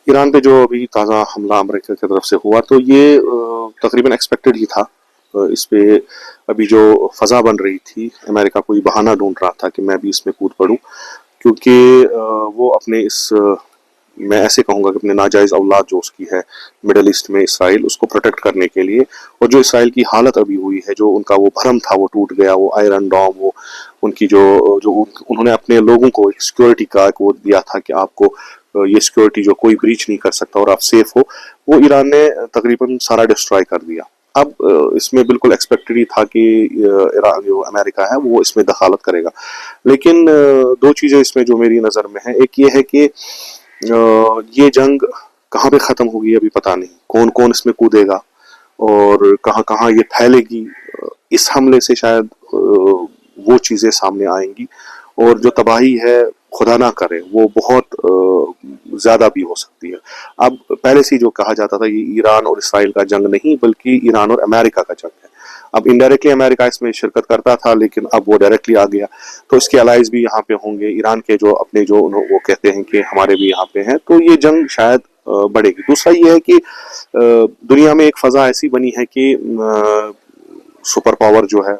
Iran पे जो अभी ताज़ा हमला अमेरिका की तरफ से हुआ, तो ये तकरीबन एक्सपेक्टेड ही था। इस पे अभी जो फ़ज़ा बन रही थी, अमेरिका कोई बहाना ढूंढ रहा था कि मैं भी इसमें कूद पड़ूं, क्योंकि वो अपने इस मैं ऐसे कहूँगा कि अपने नाजायज़ औलाद जो उसकी है मिडल ईस्ट में, इसराइल, उसको प्रोटेक्ट करने के लिए, और जो इसराइल की हालत अभी हुई है, जो उनका वो भरम था वो टूट गया, वो आयरन डॉम, वो उनकी उन्होंने अपने लोगों को एक सिक्योरिटी का एक वो दिया था कि आपको ये सिक्योरिटी जो कोई ब्रीच नहीं कर सकता और आप सेफ हो, वो ईरान ने तकरीबन सारा डिस्ट्रॉय कर दिया। अब इसमें बिल्कुल एक्सपेक्टेड ही था कि ईरान जो अमेरिका है वो इसमें दखालत करेगा, लेकिन दो चीज़ें इसमें जो मेरी नज़र में है, एक ये है कि ये जंग कहाँ पे ख़त्म होगी अभी पता नहीं, कौन कौन इसमें कूदेगा और कहाँ कहाँ ये फैलेगी। इस हमले से शायद वो चीज़ें सामने आएंगी, और जो तबाही है खुदा ना करे वो बहुत ज़्यादा भी हो सकती है। अब पहले से ही जो कहा जाता था ये ईरान और इसराइल का जंग नहीं बल्कि ईरान और अमेरिका का जंग है। अब इनडायरेक्टली अमेरिका इसमें शिरकत करता था, लेकिन अब वो डायरेक्टली आ गया, तो इसके अलाइज भी यहाँ पे होंगे, ईरान के जो अपने जो वो कहते हैं कि हमारे भी यहाँ पे हैं, तो ये जंग शायद बढ़ेगी। दूसरा ये है कि दुनिया में एक फ़ज़ा ऐसी बनी है कि सुपर पावर जो है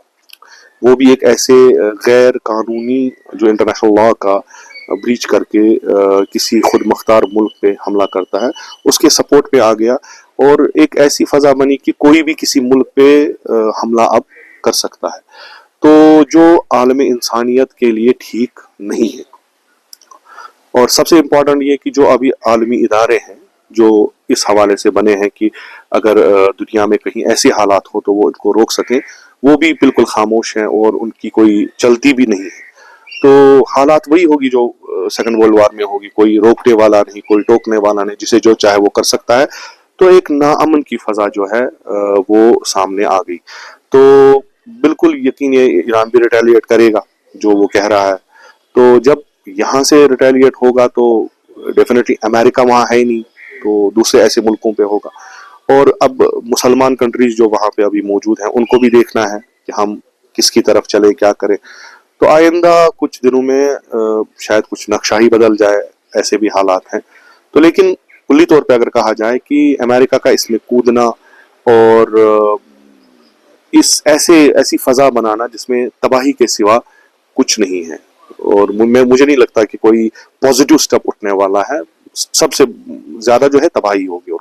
वो भी एक ऐसे गैर कानूनी जो इंटरनेशनल लॉ का ब्रीच करके किसी खुद मुख्तार मुल्क पे हमला करता है, उसके सपोर्ट पे आ गया, और एक ऐसी फ़ज़ा बनी कि कोई भी किसी मुल्क पे हमला अब कर सकता है, तो जो आलम इंसानियत के लिए ठीक नहीं है। और सबसे इम्पोर्टेंट ये कि जो अभी आलमी इदारे हैं जो इस हवाले से बने हैं कि अगर दुनिया में कहीं ऐसे हालात हो तो वो इनको रोक सकें, वो भी बिल्कुल खामोश हैं और उनकी कोई चलती भी नहीं है। तो हालात वही होगी जो सेकंड वर्ल्ड वॉर में होगी, कोई रोकने वाला नहीं, कोई टोकने वाला नहीं, जिसे जो चाहे वो कर सकता है। तो एक नाअमन की फ़ज़ा जो है वो सामने आ गई। तो बिल्कुल यकीन है ईरान भी रिटेलिएट करेगा जो वो कह रहा है, तो जब यहाँ से रिटेलिएट होगा तो डेफिनेटली अमेरिका वहाँ है ही नहीं, तो दूसरे ऐसे मुल्कों पे होगा। और अब मुसलमान कंट्रीज जो वहाँ पे अभी मौजूद हैं उनको भी देखना है कि हम किसकी तरफ चले, क्या करें। तो आइंदा कुछ दिनों में शायद कुछ नक्शा ही बदल जाए, ऐसे भी हालात हैं। तो लेकिन कुल्ली तौर पे अगर कहा जाए कि अमेरिका का इसमें कूदना और इस ऐसी फ़ज़ा बनाना जिसमें तबाही के सिवा कुछ नहीं है, और मुझे नहीं लगता कि कोई पॉजिटिव स्टेप उठने वाला है, सबसे ज़्यादा जो है तबाही होगी।